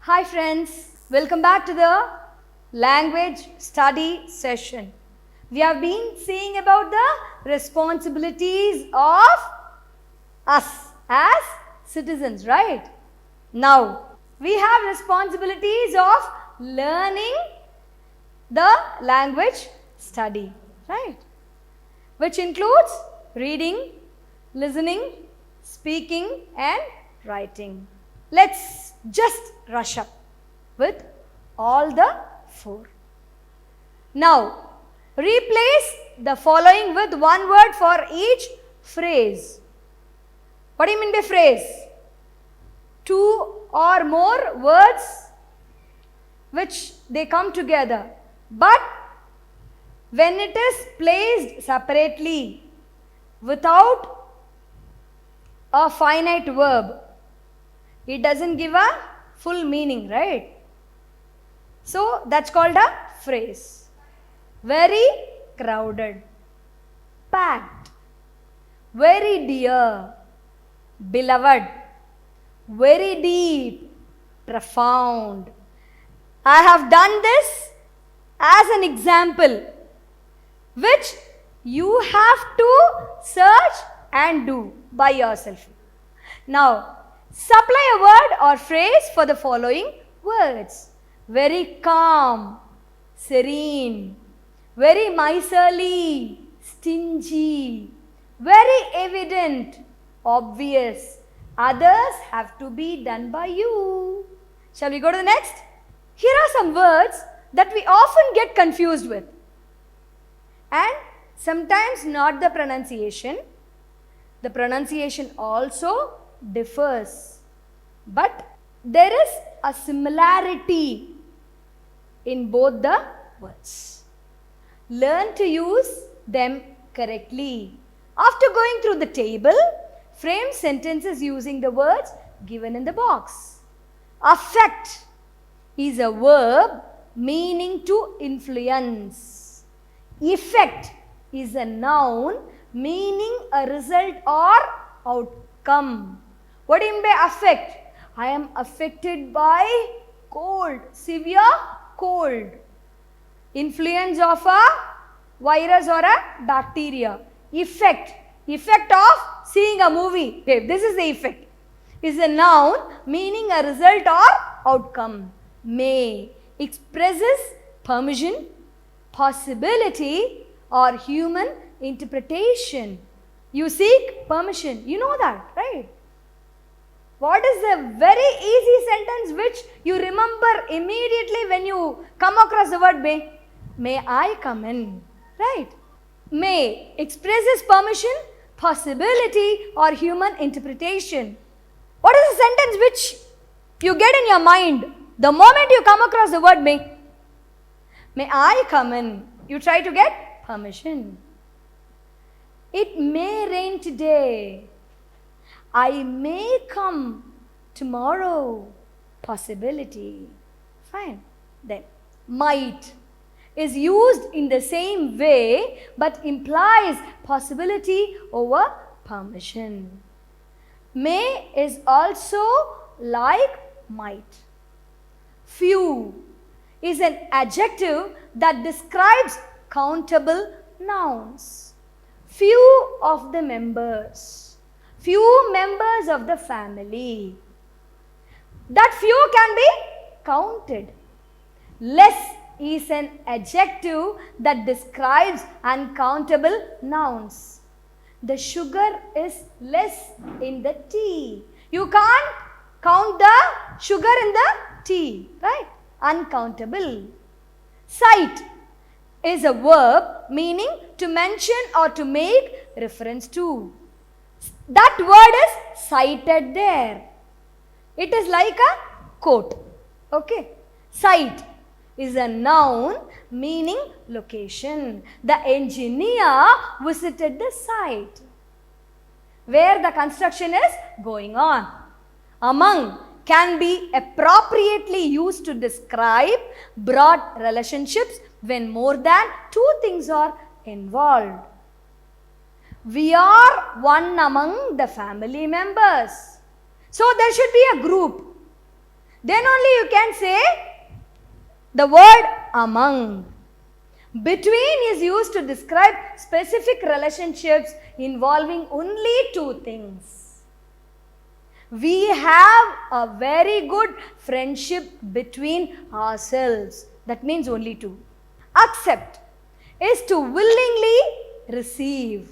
Hi friends, welcome back to the language study session. We have been seeing about the responsibilities of us as citizens, right? Now, we have responsibilities of learning the language study, right? Which includes reading, listening, speaking and writing. Let's just rush up with all the four. Now, replace the following with one word for each phrase. What do you mean by phrase? Two or more words which they come together. But when it is placed separately without a finite verb, it doesn't give a full meaning, right? So that's called a phrase. Very crowded, packed, very dear, beloved, very deep, profound. I have done this as an example which you have to search and do by yourself. Now, supply a word or phrase for the following words. Very calm, serene, very miserly, stingy, very evident, obvious. Others have to be done by you. Shall we go to the next? Here are some words that we often get confused with. And sometimes not the pronunciation. The pronunciation also differs. But there is a similarity in both the words. Learn to use them correctly. After going through the table, frame sentences using the words given in the box. Affect is a verb meaning to influence. Effect is a noun meaning a result or outcome. What do you mean by affect? I am affected by cold, severe cold. Influence of a virus or a bacteria. Effect of seeing a movie. Okay, this is the effect. Is a noun meaning a result or outcome. May expresses permission, possibility or human interpretation. You seek permission. You know that, right? What is a very easy sentence which you remember immediately when you come across the word may? May I come in? Right? May expresses permission, possibility or human interpretation. What is the sentence which you get in your mind the moment you come across the word may? May I come in? You try to get permission. It may rain today. I may come tomorrow. Possibility. Fine. Then, might is used in the same way but implies possibility over permission. May is also like might. Few is an adjective that describes countable nouns. Few of the members. Few members of the family. That few can be counted. Less is an adjective that describes uncountable nouns. The sugar is less in the tea. You can't count the sugar in the tea, right? Uncountable. Cite is a verb meaning to mention or to make reference to. That word is cited there. It is like a quote. Okay. Site is a noun meaning location. The engineer visited the site where the construction is going on. Among can be appropriately used to describe broad relationships when more than two things are involved. We are one among the family members. So there should be a group. Then only you can say the word among. Between is used to describe specific relationships involving only two things. We have a very good friendship between ourselves. That means only two. Accept is to willingly receive.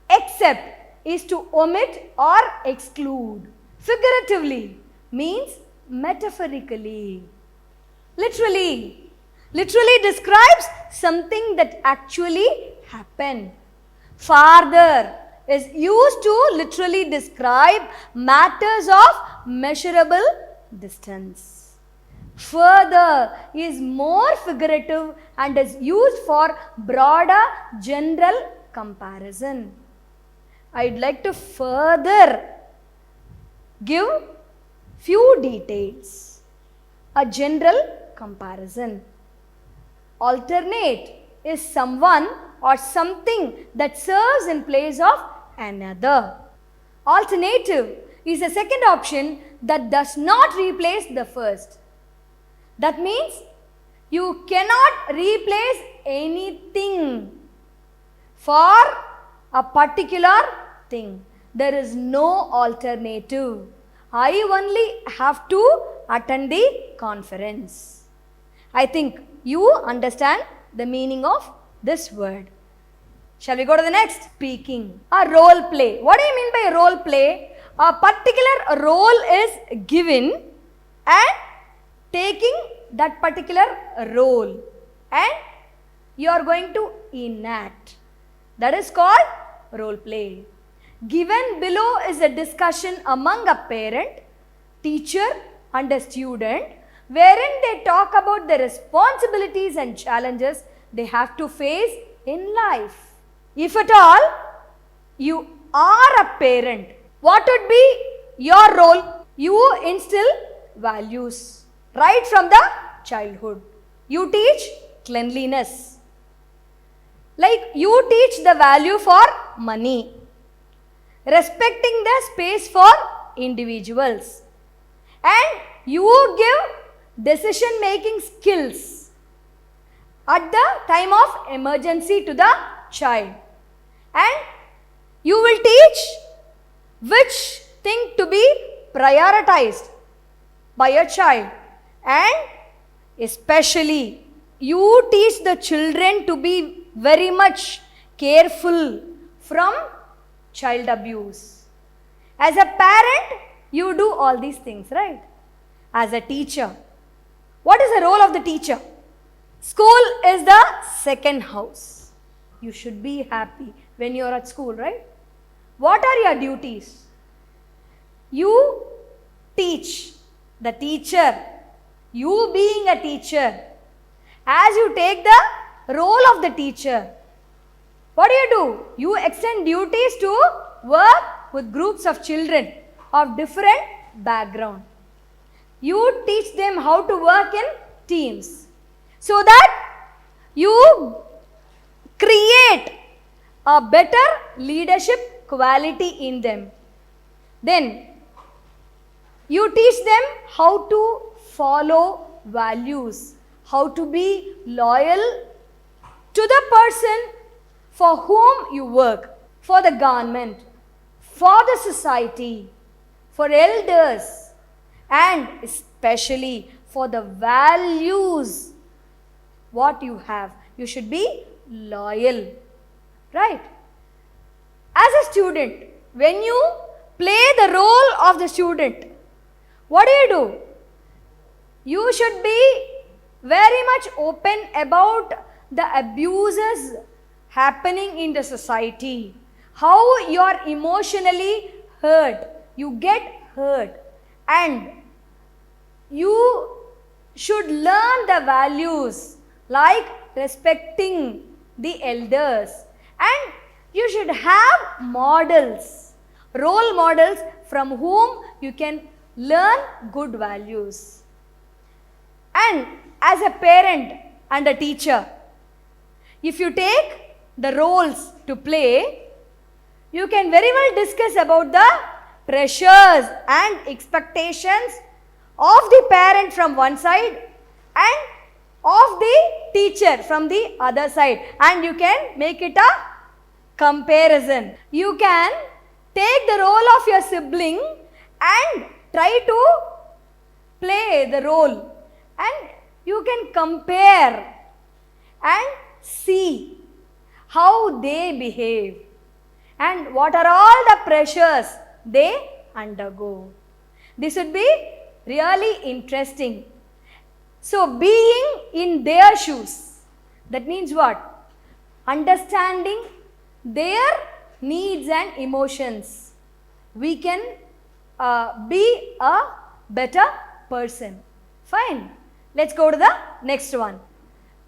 Accept is to omit or exclude. Figuratively means metaphorically. Literally describes something that actually happened. Farther is used to literally describe matters of measurable distance. Further is more figurative and is used for broader general comparison. I'd like to further give few details. A general comparison. Alternate is someone or something that serves in place of another. Alternative is a second option that does not replace the first. That means you cannot replace anything for a particular thing. There is no alternative. I only have to attend the conference. I think you understand the meaning of this word. Shall we go to the next? Speaking. A role play. What do you mean by role play? A particular role is given and taking that particular role and you are going to enact. That is called role play. Given below is a discussion among a parent, teacher and a student wherein they talk about the responsibilities and challenges they have to face in life. If at all you are a parent, what would be your role? You instill values right from the childhood. You teach cleanliness. Like you teach the value for money, respecting the space for individuals, and you give decision making skills at the time of emergency to the child, and you will teach which thing to be prioritized by a child, and especially you teach the children to be very much careful from child abuse. As a parent, you do all these things, right? As a teacher, what is the role of the teacher? School is the second house. You should be happy when you are at school, right? What are your duties? You teach. The teacher, you being a teacher, as you take the role of the teacher, what do? You extend duties to work with groups of children of different background. You teach them how to work in teams so that you create a better leadership quality in them. Then you teach them how to follow values, how to be loyal to the person for whom you work, for the government, for the society, for elders, and especially for the values what you have. You should be loyal, right? As a student, when you play the role of the student, what do? You should be very much open about the abuses happening in the society, how you are emotionally hurt, you get hurt, and you should learn the values like respecting the elders, and you should have models, role models from whom you can learn good values. And as a parent and a teacher, if you take the roles to play, you can very well discuss about the pressures and expectations of the parent from one side and of the teacher from the other side, and you can make it a comparison. You can take the role of your sibling and try to play the role, and you can compare and see how they behave and what are all the pressures they undergo. This would be really interesting. So, being in their shoes, that means what? Understanding their needs and emotions. We can be a better person. Fine. Let's go to the next one.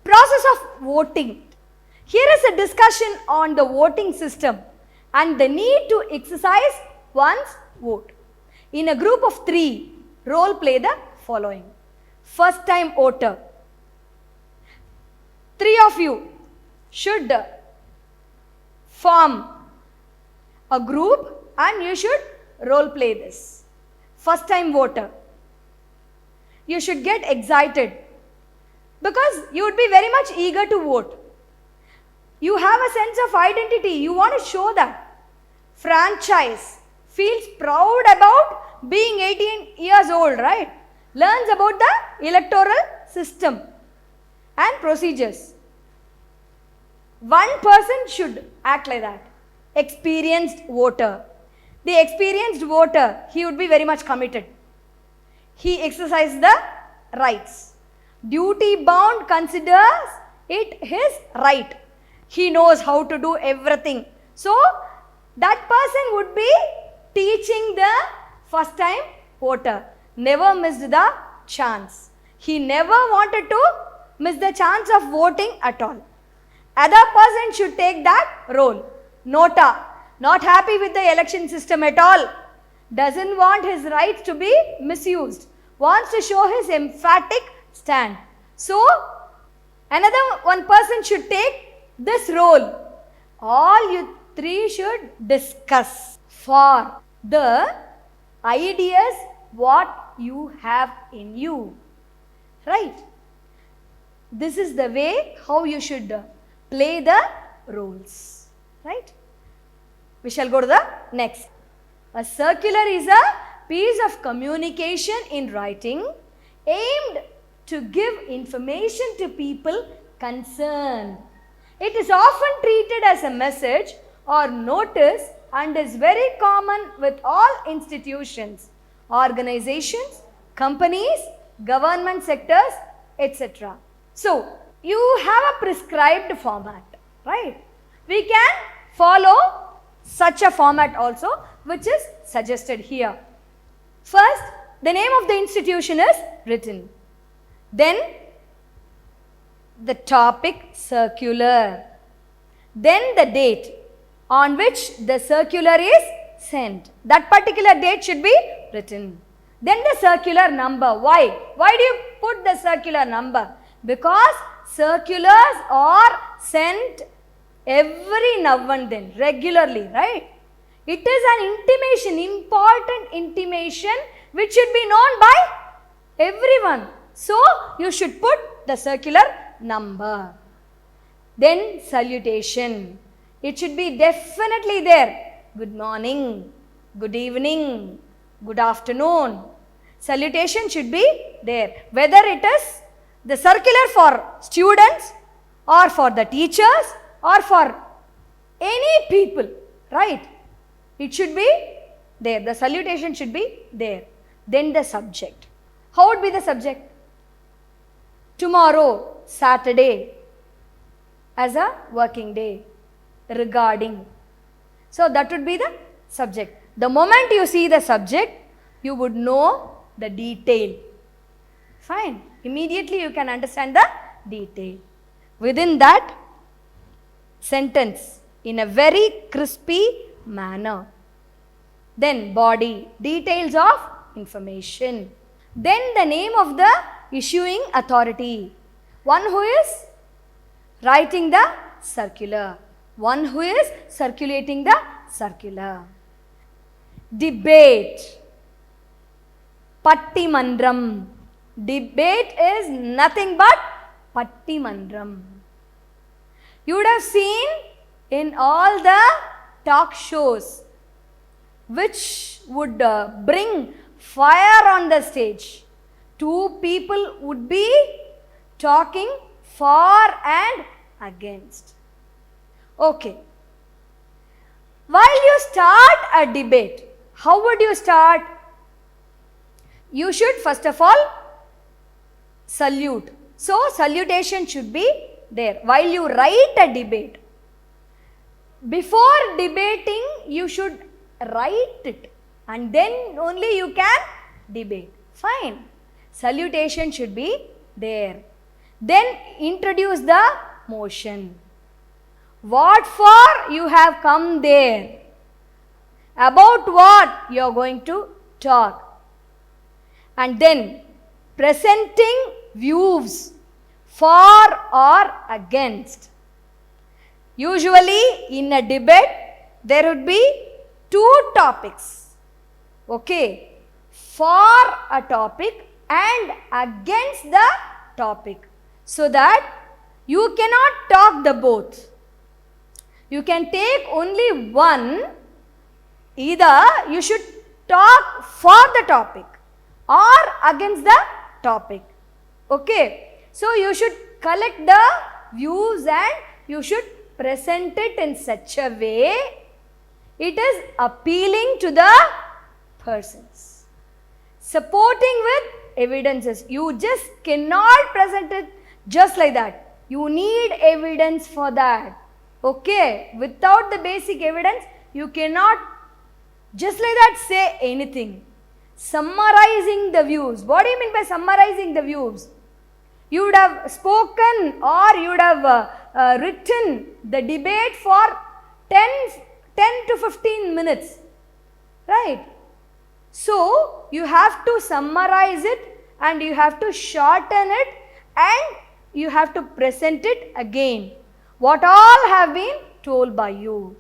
Process of voting. Here is a discussion on the voting system and the need to exercise one's vote. In a group of 3, role play the following. First time voter. 3 of you should form a group and you should role play this. First time voter. You should get excited because you would be very much eager to vote. You have a sense of identity. You want to show that. Franchise feels proud about being 18 years old, right? Learns about the electoral system and procedures. One person should act like that. Experienced voter. The experienced voter, he would be very much committed. He exercises the rights. Duty bound considers it his right. He knows how to do everything. So, that person would be teaching the first time voter. Never missed the chance. He never wanted to miss the chance of voting at all. Other person should take that role. Nota. Not happy with the election system at all. Doesn't want his rights to be misused. Wants to show his emphatic stand. So, another one person should take this role. All you 3 should discuss for the ideas what you have in you. Right? This is the way how you should play the roles. Right? We shall go to the next. A circular is a piece of communication in writing aimed to give information to people concerned. It is often treated as a message or notice and is very common with all institutions, organizations, companies, government sectors, etc. So, you have a prescribed format, right? We can follow such a format also, which is suggested here. First, the name of the institution is written. Then, the topic circular. Then the date on which the circular is sent. That particular date should be written. Then the circular number. Why? Why do you put the circular number? Because circulars are sent every now and then, regularly, right? It is an intimation, important intimation which should be known by everyone. So, you should put the circular number. Then salutation. It should be definitely there. Good morning, good evening, good afternoon. Salutation should be there. Whether it is the circular for students or for the teachers or for any people, right? It should be there. The salutation should be there. Then the subject. How would be the subject? Tomorrow, Saturday, as a working day, regarding. So, that would be the subject. The moment you see the subject, you would know the detail. Fine. Immediately you can understand the detail. Within that sentence, in a very crispy manner. Then body, details of information. Then the name of the issuing authority. One who is writing the circular. One who is circulating the circular. Debate. Pattimandram. Debate is nothing but Pattimandram. You would have seen in all the talk shows which would bring fire on the stage. Two people would be talking for and against. Okay. While you start a debate, how would you start? You should first of all salute. So, salutation should be there while you write a debate. Before debating, you should write it and then only you can debate. Fine. Salutation should be there. Then introduce the motion. What for you have come there? About what you are going to talk. And then presenting views for or against. Usually in a debate there would be two topics. Okay. For a topic and against the topic. So that you cannot talk the both. You can take only one. Either you should talk for the topic or against the topic. Okay. So you should collect the views and you should present it in such a way it is appealing to the persons. Supporting with evidences. You just cannot present it just like that. You need evidence for that. Okay. Without the basic evidence, you cannot just like that say anything. Summarizing the views. What do you mean by summarizing the views? You would have spoken or you would have written the debate for 10 to 15 minutes. Right? So, you have to summarize it and you have to shorten it and you have to present it again. What all have been told by you.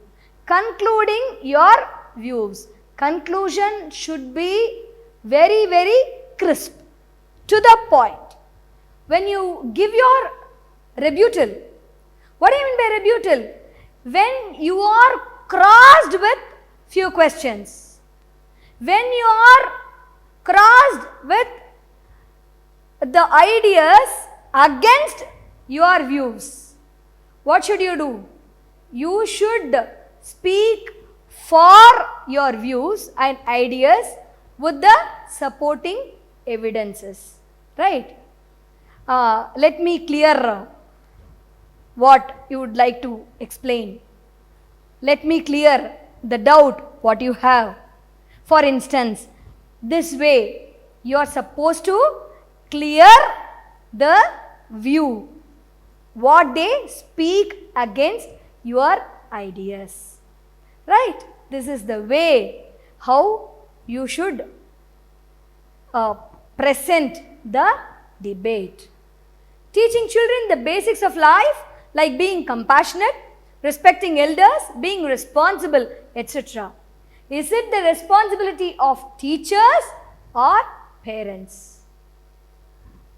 Concluding your views. Conclusion should be very, very crisp, to the point. When you give your rebuttal, what do you mean by rebuttal? When you are crossed with few questions. When you are crossed with the ideas against your views, what should you do? You should speak for your views and ideas with the supporting evidences. Right? Let me clear what you would like to explain. Let me clear the doubt what you have. For instance, this way you are supposed to clear the view, what they speak against your ideas. Right? This is the way how you should present the debate. Teaching children the basics of life like being compassionate, respecting elders, being responsible, etc. Is it the responsibility of teachers or parents?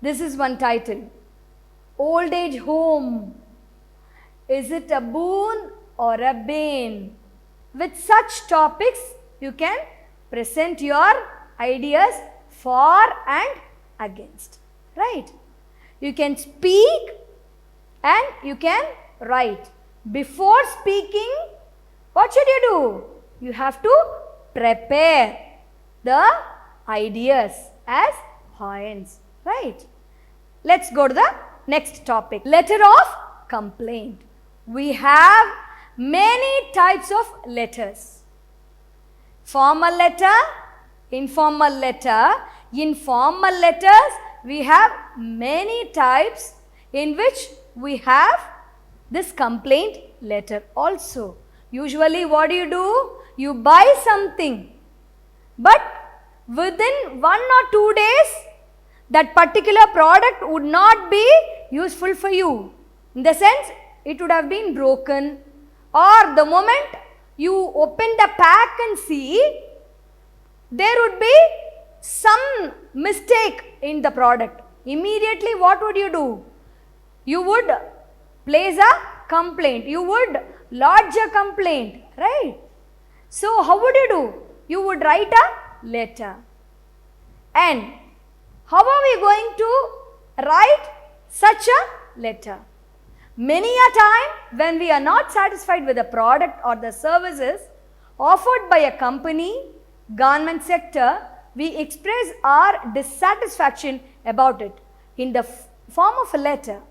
This is one title. Old age home. Is it a boon or a bane? With such topics, you can present your ideas for and against. Right? You can speak and you can write. Before speaking, what should you do? You have to prepare the ideas as points. Right? Let's go to the next topic. Letter of complaint. We have many types of letters. Formal letter, informal letter. In formal letters, we have many types in which we have this complaint letter also. Usually what do? You buy something, but within 1 or 2 days, that particular product would not be useful for you. In the sense, it would have been broken, or the moment you open the pack and see, there would be some mistake in the product, immediately what would you do? You would place a complaint. You would lodge a complaint, right? So how would you do? You would write a letter. And how are we going to write such a letter? Many a time when we are not satisfied with the product or the services offered by a company, government sector, we express our dissatisfaction about it in the form of a letter,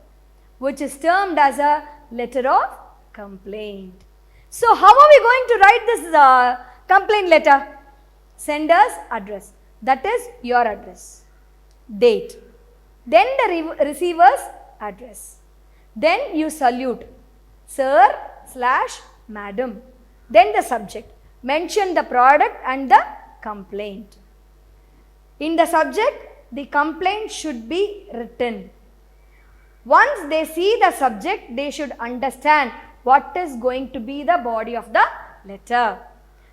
which is termed as a letter of complaint. So how are we going to write this complaint letter? Sender's address, that is your address, date, then the receiver's address, then you salute, sir / madam, then the subject, mention the product and the complaint. In the subject, the complaint should be written. Once they see the subject, they should understand what is going to be the body of the letter.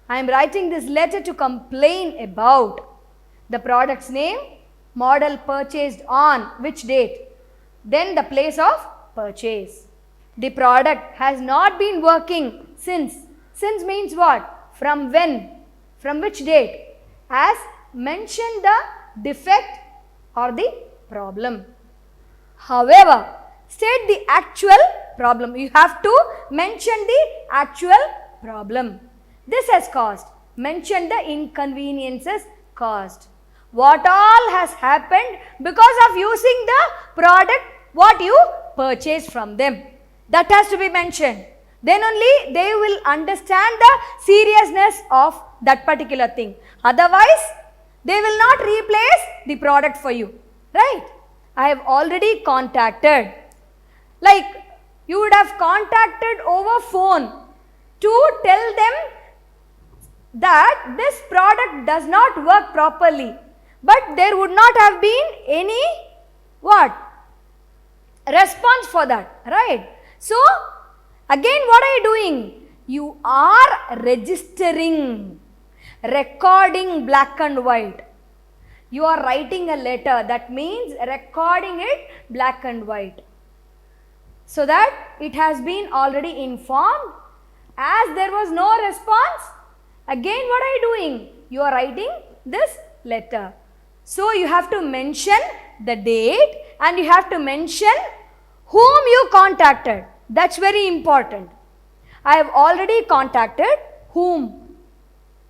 I am writing this letter to complain about the product's name, model purchased on which date, then the place of purchase. The product has not been working since. Since means what? From when? From which date? As mention the defect or the problem. However, state the actual problem. You have to mention the actual problem. This has caused. Mention the inconveniences caused. What all has happened because of using the product what you purchased from them. That has to be mentioned. Then only they will understand the seriousness of that particular thing. Otherwise, they will not replace the product for you. Right? I have already contacted. Like you would have contacted over phone to tell them that this product does not work properly. But there would not have been any what? Response for that. Right? So, again what are you doing? You are registering, recording black and white. You are writing a letter, that means recording it black and white. So that it has been already informed. As there was no response, again what are you doing? You are writing this letter. So you have to mention the date and you have to mention whom you contacted. That's very important. I have already contacted whom?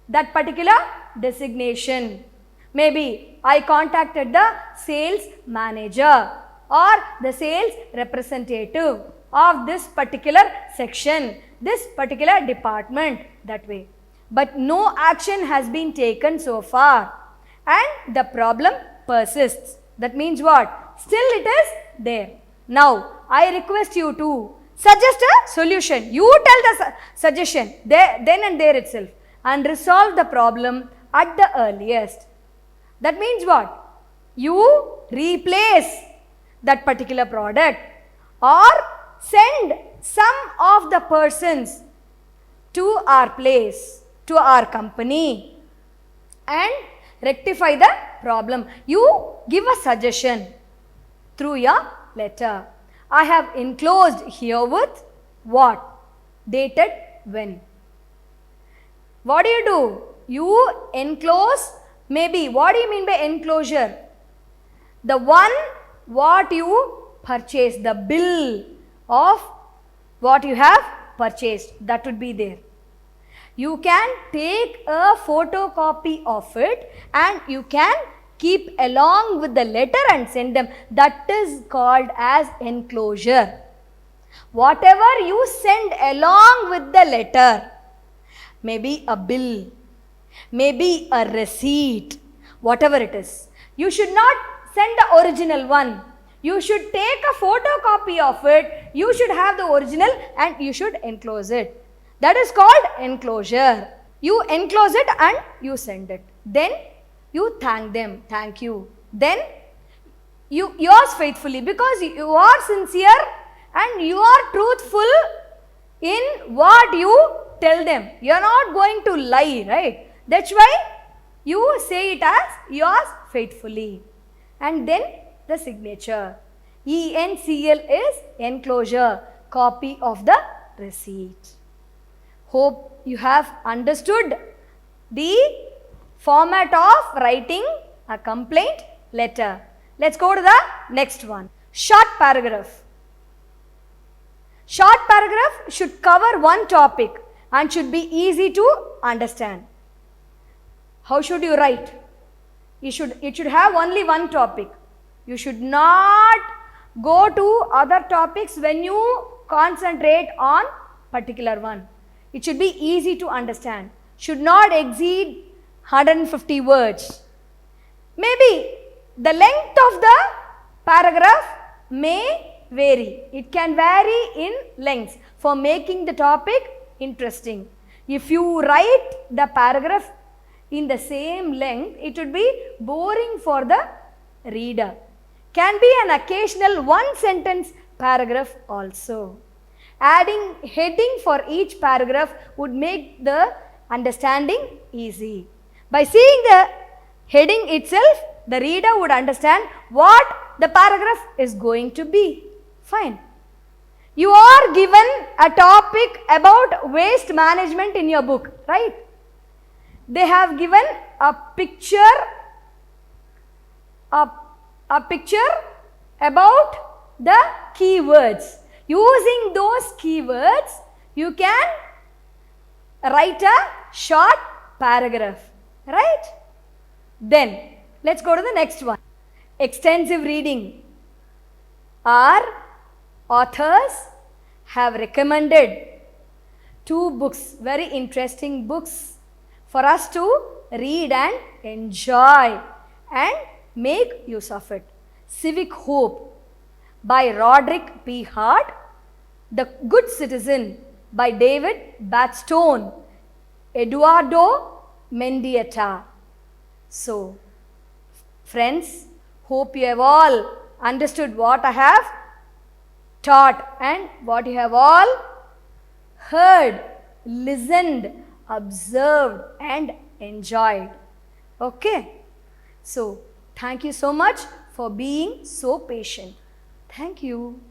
That particular designation. Maybe I contacted the sales manager or the sales representative of this particular section, this particular department, that way. But no action has been taken so far and the problem persists. That means what? Still it is there. Now, I request you to suggest a solution. You tell the suggestion there, then and there itself, and resolve the problem at the earliest. That means what? You replace that particular product or send some of the persons to our place, to our company, and rectify the problem. You give a suggestion through your letter. I have enclosed herewith what? Dated when. What do? You enclose, maybe, what do you mean by enclosure? The one what you purchased, the bill of what you have purchased, that would be there. You can take a photocopy of it and you can keep along with the letter and send them. That is called as enclosure. Whatever you send along with the letter, maybe a bill, maybe a receipt, whatever it is, you should not send the original one. You should take a photocopy of it, you should have the original and you should enclose it. That is called enclosure. You enclose it and you send it. Then you thank them, thank you. Then yours faithfully, because you are sincere and you are truthful in what you tell them. You are not going to lie, right? That's why You say it as yours faithfully. And then the signature. ENCL is enclosure, copy of the receipt. Hope you have understood the format of writing a complaint letter. Let's go to the next one. Short paragraph. Short paragraph should cover one topic and should be easy to understand. How should you write? It should have only one topic. You should not go to other topics when you concentrate on particular one. It should be easy to understand. Should not exceed 150 words. Maybe the length of the paragraph may vary. It can vary in length for making the topic interesting. If you write the paragraph in the same length, it would be boring for the reader. Can be an occasional one sentence paragraph also. Adding heading for each paragraph would make the understanding easy. By seeing the heading itself, the reader would understand what the paragraph is going to be. Fine. You are given a topic about waste management in your book, right? They have given a picture about the keywords. Using those keywords, you can write a short paragraph, right? Then, let's go to the next one. Extensive reading. Our authors have recommended 2 books, very interesting books for us to read and enjoy and make use of it. Civic Hope by Roderick P. Hart, The Good Citizen by David Batstone, Eduardo Mendieta. So, friends, hope you have all understood what I have taught and what you have all heard, listened, observed and enjoyed. Okay. So, thank you so much for being so patient. Thank you.